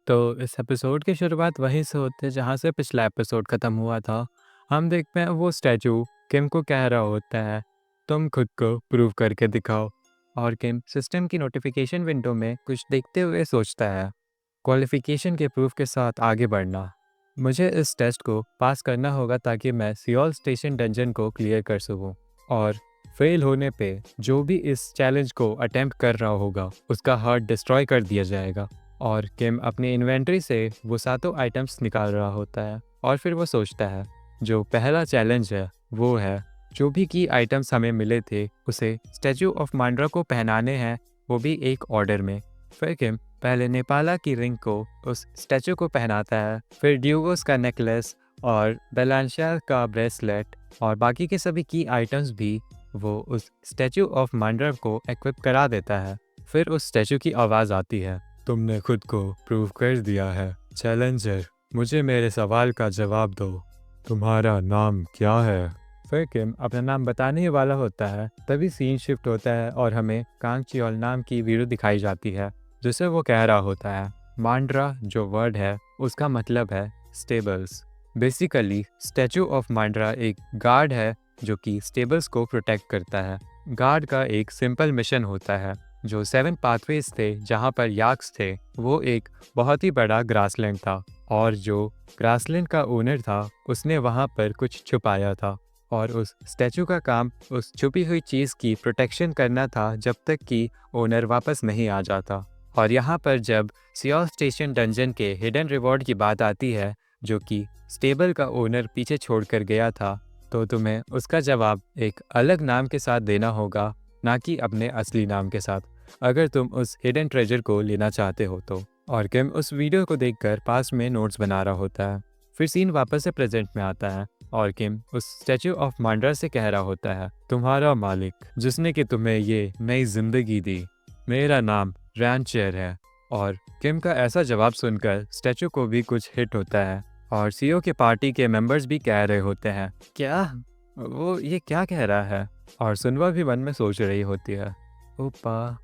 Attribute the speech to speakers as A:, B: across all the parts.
A: तो इस एपिसोड की शुरुआत वहीं से होती है जहाँ से पिछला एपिसोड ख़त्म हुआ था। हम देखते हैं वो स्टैचू किम को कह रहा होता है, तुम खुद को प्रूव करके दिखाओ। और किम सिस्टम की नोटिफिकेशन विंडो में कुछ देखते हुए सोचता है, क्वालिफिकेशन के प्रूफ के साथ आगे बढ़ना। मुझे इस टेस्ट को पास करना होगा ताकि मैं सियोल स्टेशन डंजन को क्लियर कर सकूं। और फेल होने पे जो भी इस चैलेंज को अटेम्प्ट कर रहा होगा उसका हार्ट डिस्ट्रॉय कर दिया जाएगा। और किम अपनी इन्वेंट्री से वो सातों आइटम्स निकाल रहा होता है और फिर वो सोचता है, जो पहला चैलेंज है वो है जो भी की आइटम्स हमें मिले थे उसे स्टैचू ऑफ मांड्रा को पहनाने हैं, वो भी एक ऑर्डर में। फिर किम पहले नेपाला की रिंग को उस स्टैचू को पहनाता है, फिर ड्यूगोस का नेकलेस और बेलांशा का ब्रेसलेट और बाकी के सभी की आइटम्स भी वो उस स्टैचू ऑफ मांड्रा को इक्विप करा देता है। फिर उस स्टैचू की आवाज़ आती है, तुमने खुद को प्रूव कर दिया है चैलेंजर, मुझे मेरे सवाल का जवाब दो, तुम्हारा नाम क्या है। फिर किम अपना नाम बताने ही वाला होता है, तभी सीन शिफ्ट होता है और हमें कांग चियोल नाम की वीडियो दिखाई जाती है जिसे वो कह रहा होता है। मांड्रा जो वर्ड है उसका मतलब है स्टेबल्स। बेसिकली स्टैचू ऑफ मांड्रा एक गार्ड है जो कि स्टेबल्स को प्रोटेक्ट करता है। गार्ड का एक सिंपल मिशन होता है, जो 7 पाथवेज थे जहाँ पर याक्स थे, वो एक बहुत ही बड़ा ग्रासलैंड था और जो ग्रासलैंड का ओनर था उसने वहाँ पर कुछ छुपाया था और उस स्टैचू का काम उस छुपी हुई चीज़ की प्रोटेक्शन करना था जब तक कि ओनर वापस नहीं आ जाता। और यहाँ पर जब सियोल स्टेशन डंजन के हिडन रिवॉर्ड की बात आती है जो कि स्टेबल का ओनर पीछे छोड़कर गया था, तो तुम्हें उसका जवाब एक अलग नाम के साथ देना होगा, ना कि अपने असली नाम के साथ, अगर तुम उस हिडन ट्रेजर को लेना चाहते हो तो। और किम उस वीडियो को देखकर पास में नोट्स बना रहा होता है। फिर सीन वापस से प्रेजेंट में आता है और किम उस स्टैचू ऑफ मांड्रा से कह रहा होता है, तुम्हारा मालिक जिसने कि तुम्हें ये नई जिंदगी दी, मेरा नाम रैंचर है। और किम का ऐसा जवाब सुनकर स्टैचू को भी कुछ हिट होता है और सीओ के पार्टी के मेंबर्स भी कह रहे होते हैं, क्या वो ये क्या कह रहा है। और सुनवा भी मन में सोच रही होती है, ओपा।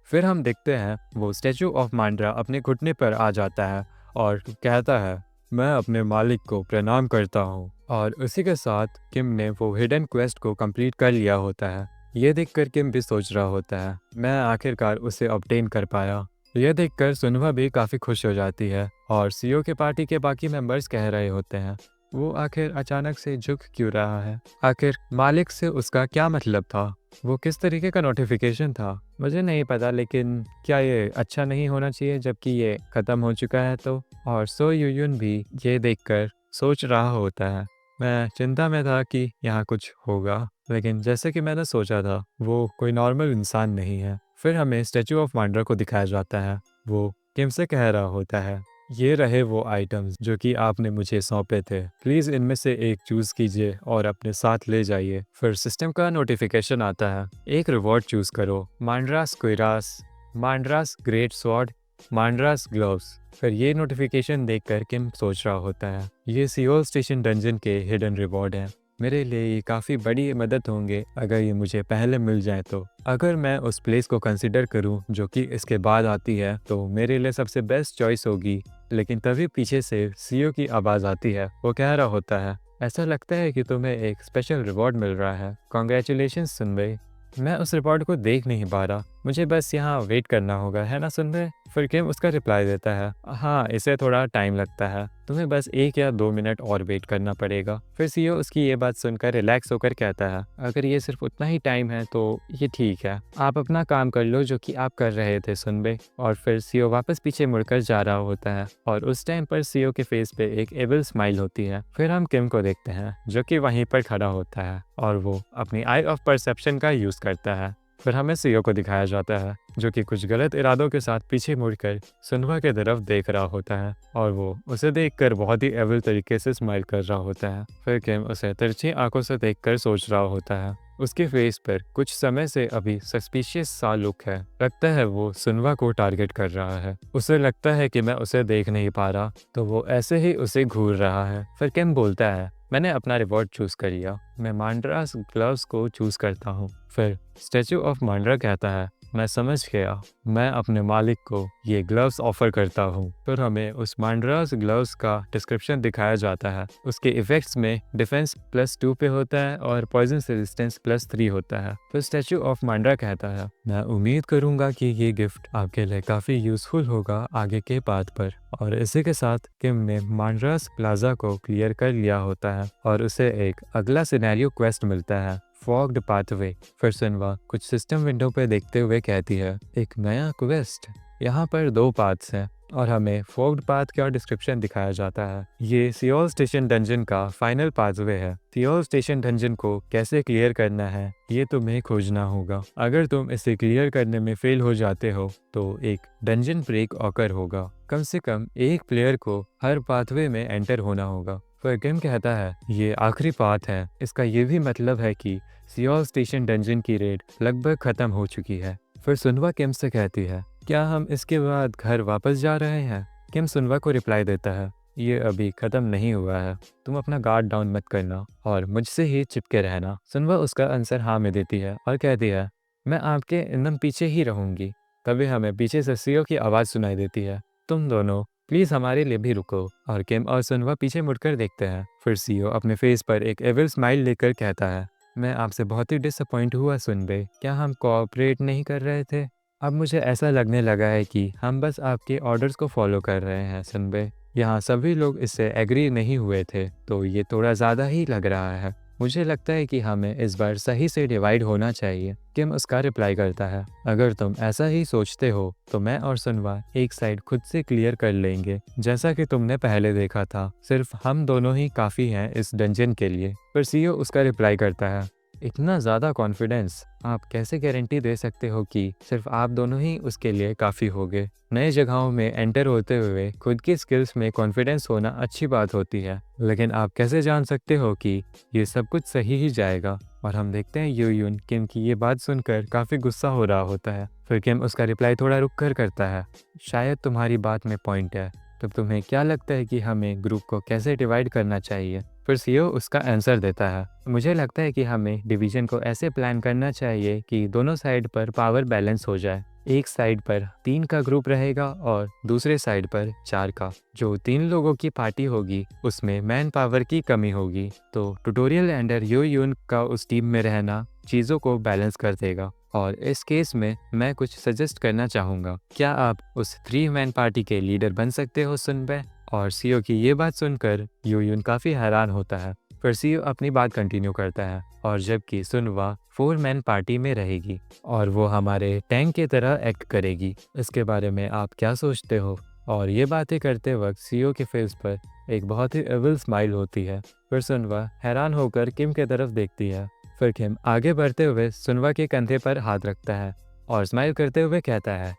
A: फिर हम देखते हैं वो स्टैचू ऑफ मांड्रा अपने घुटने पर आ जाता है और कहता है, मैं अपने मालिक को प्रणाम करता हूँ। और उसी के साथ किम ने वो हिडन क्वेस्ट को कंप्लीट कर लिया होता है। ये देखकर किम भी सोच रहा होता है, मैं आखिरकार उसे ऑब्टेन कर पाया। यह देखकर सुनवा भी काफ़ी खुश हो जाती है और सीओ के पार्टी के बाकी मेंबर्स कह रहे होते हैं, वो आखिर अचानक से झुक क्यों रहा है, आखिर मालिक से उसका क्या मतलब था, वो किस तरीके का नोटिफिकेशन था, मुझे नहीं पता, लेकिन क्या ये अच्छा नहीं होना चाहिए जबकि ये ख़त्म हो चुका है तो। और सो यूयुन भी ये देखकर सोच रहा होता है, मैं चिंता में था कि यहाँ कुछ होगा, लेकिन जैसे कि मैंने सोचा था वो कोई नॉर्मल इंसान नहीं है। फिर हमें स्टैचू ऑफ मांड्रा को दिखाया जाता है, वो किम से कह रहा होता है, ये रहे वो आइटम्स जो कि आपने मुझे सौंपे थे, प्लीज़ इनमें से एक चूज़ कीजिए और अपने साथ ले जाइए। फिर सिस्टम का नोटिफिकेशन आता है, एक रिवॉर्ड चूज़ करो, मांड्रास क्विरास, मांड्रास ग्रेट स्वॉर्ड, मांड्रास ग्लव्स। फिर ये नोटिफिकेशन देखकर किम सोच रहा होता है, ये सियोल स्टेशन डंजन के हिडन रिवॉर्ड हैं, मेरे लिए ये काफ़ी बड़ी मदद होंगे अगर ये मुझे पहले मिल जाए तो। अगर मैं उस प्लेस को कंसिडर करूं जो कि इसके बाद आती है तो मेरे लिए सबसे बेस्ट चॉइस होगी। लेकिन तभी पीछे से सीईओ की आवाज़ आती है, वो कह रहा होता है, ऐसा लगता है कि तुम्हें एक स्पेशल रिवॉर्ड मिल रहा है, कॉन्ग्रेचुलेशन सुनबे। मैं उस रिवॉर्ड को देख नहीं पा रहा, मुझे बस यहाँ वेट करना होगा, है ना सुनबे। फिर किम उसका रिप्लाई देता है, हाँ इसे थोड़ा टाइम लगता है, तुम्हें बस 1 या 2 मिनट और वेट करना पड़ेगा। फिर सीईओ उसकी ये बात सुनकर रिलैक्स होकर कहता है, अगर ये सिर्फ उतना ही टाइम है तो ये ठीक है, आप अपना काम कर लो जो कि आप कर रहे थे सुनबे। और फिर सीईओ वापस पीछे मुड़कर जा रहा होता है और उस टाइम पर सीईओ के फेस पे एक एविल स्माइल होती है। फिर हम किम को देखते हैं जो कि वहीं पर खड़ा होता है और वो अपनी आई ऑफ परसेप्शन का यूज़ करता है। फिर हमें सीईओ को दिखाया जाता है जो कि कुछ गलत इरादों के साथ पीछे मुड़कर सुनवा के तरफ देख रहा होता है और वो उसे देखकर बहुत ही एविल तरीके से स्माइल कर रहा होता है। फिर किम उसे तिरछी आंखों से देखकर सोच रहा होता है, उसके फेस पर कुछ समय से अभी सस्पिशियस सा लुक है, लगता है वो सुनवा को टारगेट कर रहा है। उसे लगता है कि मैं उसे देख नहीं पा रहा तो वो ऐसे ही उसे घूर रहा है। फिर किम बोलता है, मैंने अपना रिवॉर्ड चूज कर लिया, मैं मांड्रास ग्लव्स को चूज करता हूँ। फिर स्टैचू ऑफ मांड्रा कहता है, मैं समझ गया। मैं अपने मालिक को ये ग्लव्स ऑफर करता हूँ। फिर हमें उस मांड्रास ग्लव्स का डिस्क्रिप्शन दिखाया जाता है। उसके इफेक्ट्स में डिफेंस +2 पे होता है और पॉइजन रेजिस्टेंस +3 होता है। फिर स्टैचू ऑफ मांड्रा कहता है, मैं उम्मीद करूंगा कि ये गिफ्ट आपके लिए काफ़ी यूजफुल होगा आगे के पाथ पर। और इसी के साथ किम ने मांड्रास प्लाजा को क्लियर कर लिया होता है और उसे एक अगला सिनेरियो क्वेस्ट मिलता है, फॉग्ड पाथवे। फिर सिन्वा कुछ सिस्टम विंडो पे देखते हुए कहती है, एक नया क्वेस्ट। यहाँ पर 2 पाथ्स हैं और हमें फॉग्ड पाथ का डिस्क्रिप्शन दिखाया जाता है। ये सियोल स्टेशन डंजन का फाइनल पाथवे है। सियोल स्टेशन डंजन को कैसे क्लियर करना है ये तुम्हें खोजना होगा। अगर तुम इसे क्लियर करने में फेल हो जाते हो तो एक डंजन ब्रेक ऑकर होगा। कम से कम एक प्लेयर को हर पाथवे में एंटर होना होगा। फिर किम कहता है, ये आखिरी पाथ है। इसका ये भी मतलब है कि सियोल स्टेशन डंजन की रेड लगभग खत्म हो चुकी है। फिर सुनवा किम से कहती है, क्या हम इसके बाद घर वापस जा रहे हैं? किम सुनवा को रिप्लाई देता है, ये अभी खत्म नहीं हुआ है। तुम अपना गार्ड डाउन मत करना और मुझसे ही चिपके रहना। सुनवा उसका आंसर हाँ में देती है और कहती है, मैं आपके एकदम पीछे ही रहूंगी। तभी हमें पीछे से सीओ की आवाज़ सुनाई देती है, तुम दोनों प्लीज़ हमारे लिए भी रुको। और किम और सुनवा पीछे मुड़कर देखते हैं। फिर सीओ अपने फेस पर एक एविल स्माइल लेकर कहता है, मैं आपसे बहुत ही डिसअपॉइंट हुआ सुनबे। क्या हम कोऑपरेट नहीं कर रहे थे? अब मुझे ऐसा लगने लगा है कि हम बस आपके ऑर्डर्स को फॉलो कर रहे हैं सुनबे। यहाँ सभी लोग इससे एग्री नहीं हुए थे तो ये थोड़ा ज़्यादा ही लग रहा है। मुझे लगता है कि हमें इस बार सही से डिवाइड होना चाहिए। किम उसका रिप्लाई करता है, अगर तुम ऐसा ही सोचते हो तो मैं और सुनवा एक साइड खुद से क्लियर कर लेंगे। जैसा कि तुमने पहले देखा था, सिर्फ हम दोनों ही काफ़ी हैं इस डंजन के लिए। पर सीओ उसका रिप्लाई करता है, इतना ज़्यादा कॉन्फिडेंस, आप कैसे गारंटी दे सकते हो कि सिर्फ आप दोनों ही उसके लिए काफ़ी होगे? नए जगहों में एंटर होते हुए खुद की स्किल्स में कॉन्फिडेंस होना अच्छी बात होती है, लेकिन आप कैसे जान सकते हो कि ये सब कुछ सही ही जाएगा? और हम देखते हैं यूयुन किम की ये बात सुनकर काफ़ी गुस्सा हो रहा होता है। फिर किम उसका रिप्लाई थोड़ा रुक कर करता है, शायद तुम्हारी बात में पॉइंट है। तब तुम्हें क्या लगता है कि हमें ग्रुप को कैसे डिवाइड करना चाहिए? फिर सीओ उसका आंसर देता है, मुझे लगता है कि हमें डिवीजन को ऐसे प्लान करना चाहिए कि दोनों साइड पर पावर बैलेंस हो जाए। एक साइड पर 3 का ग्रुप रहेगा और दूसरे साइड पर 4 का। जो 3 लोगों की पार्टी होगी उसमें मैन पावर की कमी होगी, तो ट्यूटोरियल एंडर यूयुन का उस टीम में रहना चीज़ों को बैलेंस कर देगा। और इस केस में मैं कुछ सजेस्ट करना चाहूँगा, क्या आप उस 3 मैन पार्टी के लीडर बन सकते हो सुनबे? और सीओ की ये बात सुनकर यूयुन काफ़ी हैरान होता है। फिर सीओ अपनी बात कंटिन्यू करता है, और जबकि सुनवा 4 मैन पार्टी में रहेगी और वो हमारे टैंक की तरह एक्ट करेगी। इसके बारे में आप क्या सोचते हो? और ये बातें करते वक्त सीओ के फेस पर एक बहुत ही एविल स्माइल होती है। फिर सुनवा हैरान होकर किम की तरफ देखती है। फिर किम आगे बढ़ते हुए सुनवा के कंधे पर हाथ रखता है और स्माइल करते हुए कहता है,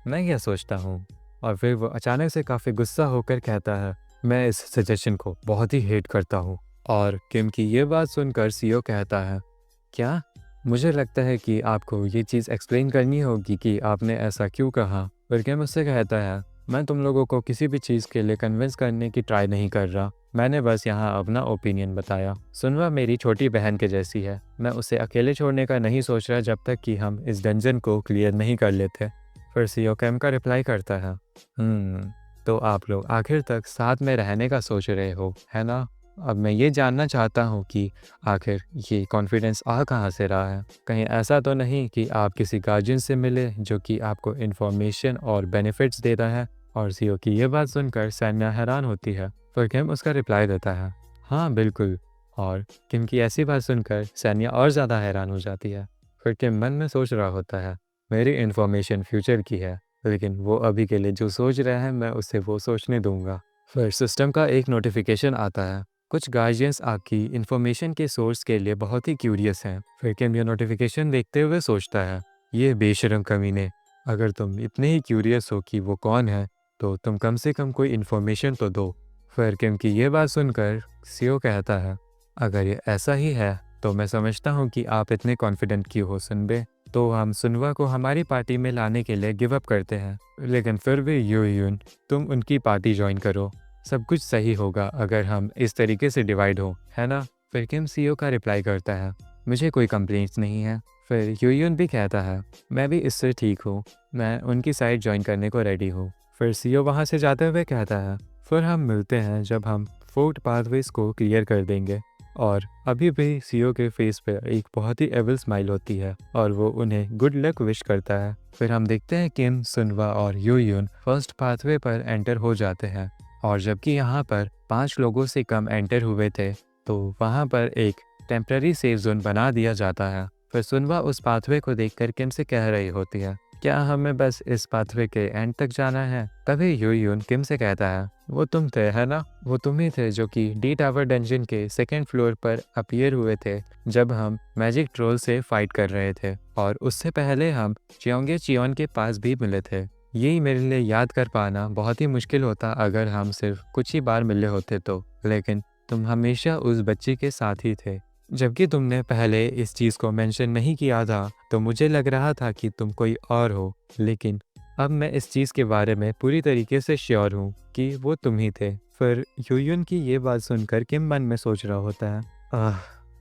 A: मैं क्या सोचता हूँ? और फिर वो अचानक से काफ़ी गुस्सा होकर कहता है, मैं इस सजेशन को बहुत ही हेट करता हूँ। और किम की ये बात सुनकर सीओ कहता है, क्या? मुझे लगता है कि आपको ये चीज़ एक्सप्लेन करनी होगी कि आपने ऐसा क्यों कहा। फिर किम उससे कहता है, मैं तुम लोगों को किसी भी चीज़ के लिए कन्विंस करने की ट्राई नहीं कर रहा, मैंने बस यहाँ अपना ओपिनियन बताया। सुनवा मेरी छोटी बहन के जैसी है, मैं उसे अकेले छोड़ने का नहीं सोच रहा जब तक कि हम इस डंजन को क्लियर नहीं कर लेते। फिर सीओ किम का रिप्लाई करता है, तो आप लोग आखिर तक साथ में रहने का सोच रहे हो, है ना? अब मैं ये जानना चाहता हूँ कि आखिर ये कॉन्फिडेंस आ कहाँ से रहा है? कहीं ऐसा तो नहीं कि आप किसी गार्जियन से मिले जो कि आपको इन्फॉर्मेशन और बेनिफिट्स देता है? और सीओ की ये बात सुनकर सैन्या हैरान होती है। फिर किम उसका रिप्लाई देता है, हाँ बिल्कुल। और किम की ऐसी बात सुनकर सैन्या और ज़्यादा हैरान हो जाती है। फिर किम मन में सोच रहा होता है, मेरी इन्फॉर्मेशन फ्यूचर की है, लेकिन वो अभी के लिए जो सोच रहे हैं मैं उसे वो सोचने दूंगा। फिर सिस्टम का एक नोटिफिकेशन आता है, कुछ गार्जियंस आपकी इन्फॉर्मेशन के सोर्स के लिए बहुत ही क्यूरियस हैं। फिर किम ये नोटिफिकेशन देखते हुए सोचता है, ये बेशरम कमीने, अगर तुम इतने ही क्यूरियस हो कि वो कौन है तो तुम कम से कम कोई इन्फॉर्मेशन तो दो। फिर किम की ये बात सुनकर सीओ कहता है, अगर ये ऐसा ही है तो मैं समझता हूँ कि आप इतने कॉन्फिडेंट क्यों हो सुनबे। तो हम सुनवा को हमारी पार्टी में लाने के लिए गिव अप करते हैं, लेकिन फिर भी यूयुन तुम उनकी पार्टी ज्वाइन करो, सब कुछ सही होगा अगर हम इस तरीके से डिवाइड हो, है ना? फिर किम सीओ का रिप्लाई करता है, मुझे कोई कंप्लेंट्स नहीं है। फिर यूयुन भी कहता है मैं भी इससे ठीक हूँ, मैं उनकी साइड ज्वाइन करने को रेडी हूँ। फिर सीओ वहाँ से जाते हुए कहता है फिर हम मिलते हैं जब हम फोर्ट पाथवेज को क्लियर कर देंगे। और अभी भी सीओ के फेस पे एक बहुत ही एविल स्माइल होती है और वो उन्हें गुड लक विश करता है। फिर हम देखते हैं किम, सुनवा और यूयुन फर्स्ट पाथवे पर एंटर हो जाते हैं और जबकि यहाँ पर 5 लोगों से कम एंटर हुए थे तो वहाँ पर एक टेम्पररी सेफ जोन बना दिया जाता है। फिर सुनवा उस पाथवे को देखकर किम से कह रही होती है क्या हमें बस इस पाथवे के एंड तक जाना है। तभी यूयुन किम से कहता है वो तुम थे है ना, वो तुम ही थे जो कि डी टावर डंजन के सेकंड फ्लोर पर अपीयर हुए थे जब हम मैजिक ट्रोल से फाइट कर रहे थे और उससे पहले हम चियोंगे चियोन के पास भी मिले थे। यही मेरे लिए याद कर पाना बहुत ही मुश्किल होता अगर हम सिर्फ कुछ ही बार मिले होते तो, लेकिन तुम हमेशा उस बच्ची के साथ ही थे। जबकि तुमने पहले इस चीज़ को मेंशन नहीं किया था तो मुझे लग रहा था कि तुम कोई और हो, लेकिन अब मैं इस चीज़ के बारे में पूरी तरीके से श्योर हूँ कि वो तुम ही थे। फिर यूयुन की ये बात सुनकर किम मन में सोच रहा होता है आह,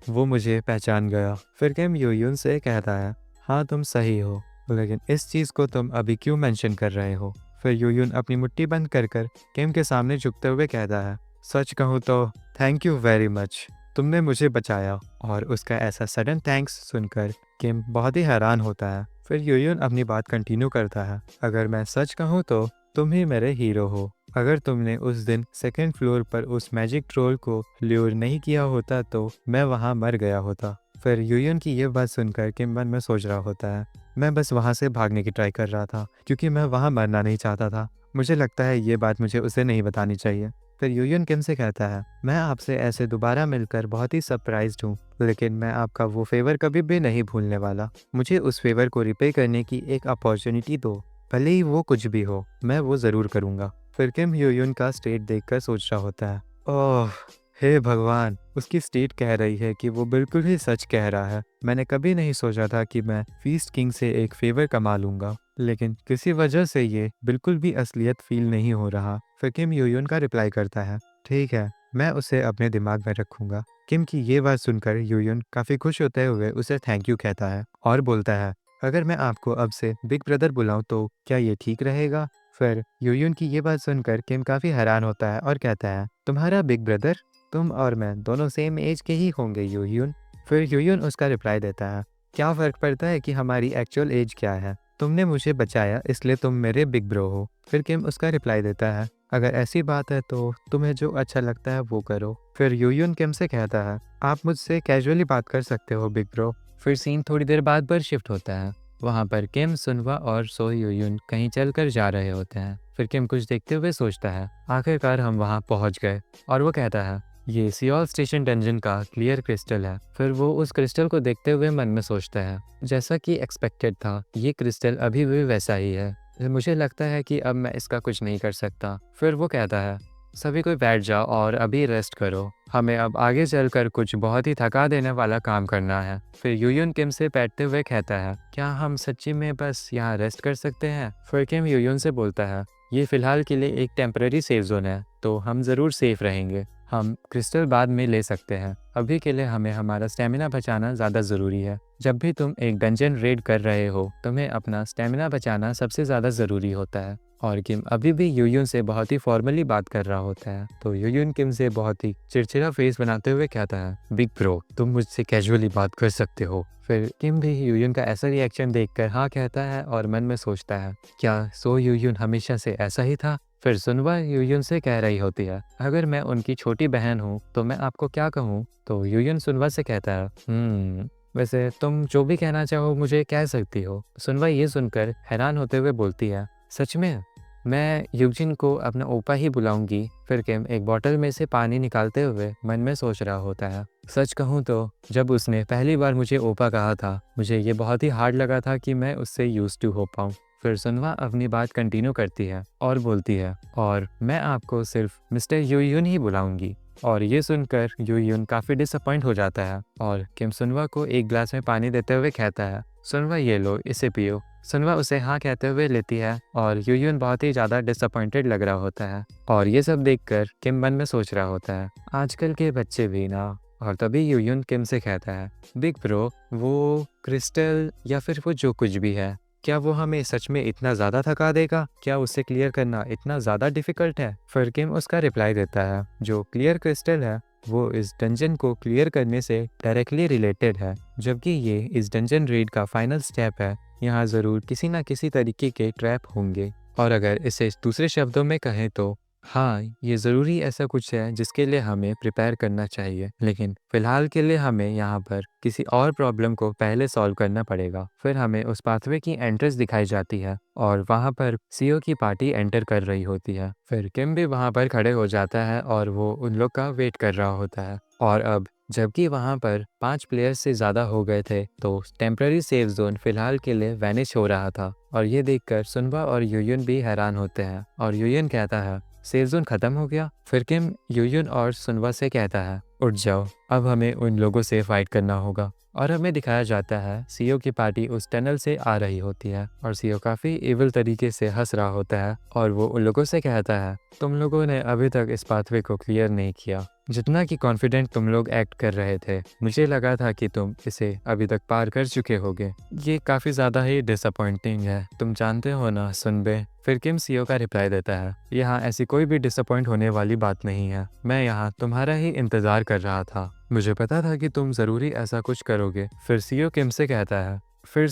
A: वो मुझे पहचान गया। फिर किम यूयुन से कहता है हाँ तुम सही हो, लेकिन इस चीज़ को तुम अभी क्यों मेंशन कर रहे हो। फिर यूयुन अपनी मुट्ठी बंद कर किम के सामने झुकते हुए कहता है सच कहूँ तो थैंक यू वेरी मच, तुमने मुझे बचाया। और उसका ऐसा सडन थैंक्स सुनकर किम बहुत ही हैरान होता है। फिर यूयुन अपनी बात कंटिन्यू करता है अगर मैं सच कहूँ तो तुम ही मेरे हीरो हो। अगर तुमने उस दिन सेकंड फ्लोर पर उस मैजिक ट्रोल को ल्यूर नहीं किया होता तो मैं वहाँ मर गया होता। फिर यूयुन की ये बात सुनकर किम मन में सोच रहा होता है मैं बस वहाँ से भागने की ट्राई कर रहा था क्योंकि मैं वहाँ मरना नहीं चाहता था। मुझे लगता है ये बात मुझे उसे नहीं बतानी चाहिए। फिर यूयुन किम से कहता है मैं आपसे ऐसे दोबारा मिलकर बहुत ही सरप्राइज्ड हूँ, लेकिन मैं आपका वो फेवर कभी भी नहीं भूलने वाला। मुझे उस फेवर को रिपे करने की एक अपॉर्चुनिटी दो, भले ही वो कुछ भी हो, मैं वो ज़रूर करूँगा। फिर किम यूयुन का स्टेट देखकर सोच रहा होता है ओह हे भगवान, उसकी स्टेट कह रही है कि वो बिल्कुल ही सच कह रहा है। मैंने कभी नहीं सोचा था कि मैं फीस्ट किंग से एक फेवर कमा लूँगा, लेकिन किसी वजह से ये बिल्कुल भी असलियत फील नहीं हो रहा। फिर किम यूयुन का रिप्लाई करता है ठीक है, मैं उसे अपने दिमाग में रखूंगा। किम की ये बात सुनकर यूयुन काफ़ी खुश होते हुए उसे थैंक यू कहता है और बोलता है अगर मैं आपको अब से बिग ब्रदर बुलाऊं तो क्या ये ठीक रहेगा। फिर यूयुन की ये बात सुनकर किम काफ़ी हैरान होता है और कहता है तुम्हारा बिग ब्रदर, तुम और मैं दोनों सेम एज के ही होंगे यूयुन। फिर यूयुन उसका रिप्लाई देता है क्या फ़र्क पड़ता है कि हमारी एक्चुअल एज क्या है, तुमने मुझे बचाया इसलिए तुम मेरे बिग ब्रो हो। फिर किम उसका रिप्लाई देता है अगर ऐसी बात है तो तुम्हें जो अच्छा लगता है वो करो। फिर यूयुन किम से कहता है आप मुझसे कैजुअली बात कर सकते हो बिग ब्रो। फिर सीन थोड़ी देर बाद पर शिफ्ट होता है। वहाँ पर किम, सुनवा और सो यूयुन कहीं चलकर जा रहे होते हैं। फिर किम कुछ देखते हुए सोचता है आखिरकार हम वहाँ पहुँच गए, और वो कहता है ये सियोल स्टेशन डंजन का क्लियर क्रिस्टल है। फिर वो उस क्रिस्टल को देखते हुए मन में सोचता है जैसा कि एक्सपेक्टेड था, ये क्रिस्टल अभी भी वैसा ही है। मुझे लगता है कि अब मैं इसका कुछ नहीं कर सकता। फिर वो कहता है सभी कोई बैठ जाओ और अभी रेस्ट करो, हमें अब आगे चलकर कुछ बहुत ही थका देने वाला काम करना है। फिर यूयुन किम से बैठते हुए कहता है क्या हम सच्ची में बस यहाँ रेस्ट कर सकते हैं। फिर किम यूयुन से बोलता है ये फ़िलहाल के लिए एक टेम्पररी सेफ जोन है तो हम ज़रूर सेफ रहेंगे, हम क्रिस्टल बाद में ले सकते हैं। अभी के लिए हमें हमारा स्टेमिना बचाना ज़्यादा ज़रूरी है। जब भी तुम एक डंजन रेड कर रहे हो तुम्हें अपना स्टेमिना बचाना सबसे ज़्यादा ज़रूरी होता है। और किम अभी भी यूयुन से बहुत ही फॉर्मली बात कर रहा होता है तो यूयुन किम से बहुत ही चिड़चिड़ा फेस बनाते हुए कहता है बिग ब्रो तुम मुझसे कैजुअली बात कर सकते हो। फिर किम भी यूयुन का ऐसा रिएक्शन देखकर हाँ कहता है और मन में सोचता है क्या सो यूयुन हमेशा से ऐसा ही था। फिर सुनवा यूयुन से कह रही होती है अगर मैं उनकी छोटी बहन हूँ तो मैं आपको क्या कहूँ। तो यूयुन सुनवा से कहता है वैसे तुम जो भी कहना चाहो मुझे कह सकती हो। सुनवा ये सुनकर हैरान होते हुए बोलती है सच में, मैं यूजिन को अपना ओपा ही बुलाऊंगी। फिर किम एक बोतल में से पानी निकालते हुए मन में सोच रहा होता है सच कहूँ तो जब उसने पहली बार मुझे ओपा कहा था मुझे ये बहुत ही हार्ड लगा था कि मैं उससे यूज टू हो पाऊँ। फिर सुनवा अपनी बात कंटिन्यू करती है और बोलती है और मैं आपको सिर्फ मिस्टर यूयुन ही बुलाऊंगी। और ये सुनकर यूयुन काफ़ी डिसअपॉइंट हो जाता है और किम सुनवा को एक ग्लास में पानी देते हुए कहता है सुनवा ये लो इसे पियो। सुनवा उसे हाँ कहते हुए लेती है और यूयुन बहुत ही ज़्यादा डिसअपॉइंटेड लग रहा होता है। और ये सब देखकर किम मन में सोच रहा होता है आजकल के बच्चे भी ना और तभी यूयुन किम से कहता है, बिग ब्रो, वो क्रिस्टल या फिर वो जो कुछ भी है, क्या वो हमें सच में इतना ज़्यादा थका देगा? क्या उसे क्लियर करना इतना ज़्यादा डिफ़िकल्ट है? फिर किम उसका रिप्लाई देता है, जो क्लियर क्रिस्टल है वो इस डंजन को क्लियर करने से डायरेक्टली रिलेटेड है, जबकि ये इस डंजन रेड का फाइनल स्टेप है। यहाँ ज़रूर किसी ना किसी तरीके के ट्रैप होंगे, और अगर इसे दूसरे शब्दों में कहें तो हाँ, ये ज़रूरी ऐसा कुछ है जिसके लिए हमें प्रिपेयर करना चाहिए, लेकिन फ़िलहाल के लिए हमें यहाँ पर किसी और प्रॉब्लम को पहले सॉल्व करना पड़ेगा। फिर हमें उस पाथवे की एंट्रेंस दिखाई जाती है और वहाँ पर सीओ की पार्टी एंटर कर रही होती है। फिर किम भी वहाँ पर खड़े हो जाता है और वो उन लोग का वेट कर रहा होता है। और अब जबकि वहाँ पर 5 प्लेयर्स से ज़्यादा हो गए थे, तो टेम्पररी सेफ जोन फ़िलहाल के लिए वैनिश हो रहा था। और ये देखकर सुनबा और यूयुन भी हैरान होते हैं, और यूयुन कहता है, सेफ जोन खत्म हो गया? फिर किम यूयुन और सुनवा से कहता है, उठ जाओ, अब हमें उन लोगों से फाइट करना होगा। और हमें दिखाया जाता है सीओ की पार्टी उस टनल से आ रही होती है, और सीओ काफ़ी इविल तरीके से हंस रहा होता है, और वो उन लोगों से कहता है, तुम लोगों ने अभी तक इस पाथवे को क्लियर नहीं किया। जितना कि कॉन्फिडेंट तुम लोग एक्ट कर रहे थे, मुझे लगा था कि तुम इसे अभी तक पार कर चुके होगे। ये काफ़ी ज़्यादा ही डिसअपॉइंटिंग है, तुम जानते हो ना सुनबे। फिर किम सीओ का रिप्लाई देता है, यहाँ ऐसी कोई भी डिसअपॉइंट होने वाली बात नहीं है। मैं यहाँ तुम्हारा ही इंतज़ार कर रहा था, मुझे पता था कि तुम ज़रूरी ऐसा कुछ करोगे। फिर सीओ किम से कहता है, फिर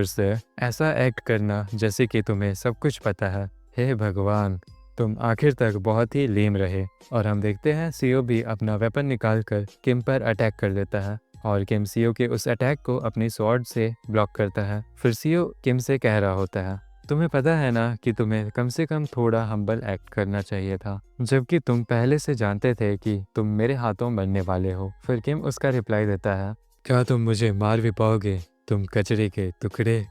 A: से ऐसा एक्ट करना जैसे कि तुम्हें सब कुछ पता है। हे भगवान, तुम आखिर तक बहुत ही लेम रहे। और हम देखते हैं सीओ भी अपना वेपन निकाल कर किम पर अटैक कर देता है, और किम सीओ के उस अटैक को अपनी स्वॉर्ड से ब्लॉक करता है। फिर सीओ किम से कह रहा होता है, तुम्हें पता है ना कि तुम्हें कम से कम थोड़ा हम्बल एक्ट करना चाहिए था, जबकि तुम पहले से जानते थे कि तुम मेरे हाथों मरने वाले हो। फिर किम उसका रिप्लाई देता है, क्या तुम मुझे मार भी पाओगे, तुम कचरे के टुकड़े।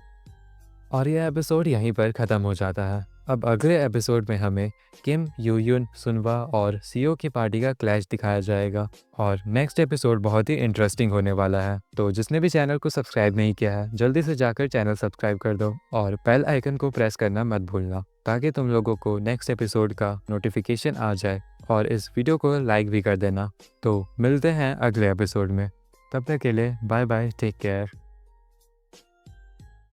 A: और यह एपिसोड यहीं पर ख़त्म हो जाता है। अब अगले एपिसोड में हमें किम, यूयुन, सुनवा और सीओ की पार्टी का क्लैश दिखाया जाएगा, और नेक्स्ट एपिसोड बहुत ही इंटरेस्टिंग होने वाला है। तो जिसने भी चैनल को सब्सक्राइब नहीं किया है, जल्दी से जाकर चैनल सब्सक्राइब कर दो और बेल आइकन को प्रेस करना मत भूलना, ताकि तुम लोगों को नेक्स्ट एपिसोड का नोटिफिकेशन आ जाए, और इस वीडियो को लाइक भी कर देना। तो मिलते हैं अगले एपिसोड में, तब तक के लिए बाय बाय, टेक केयर।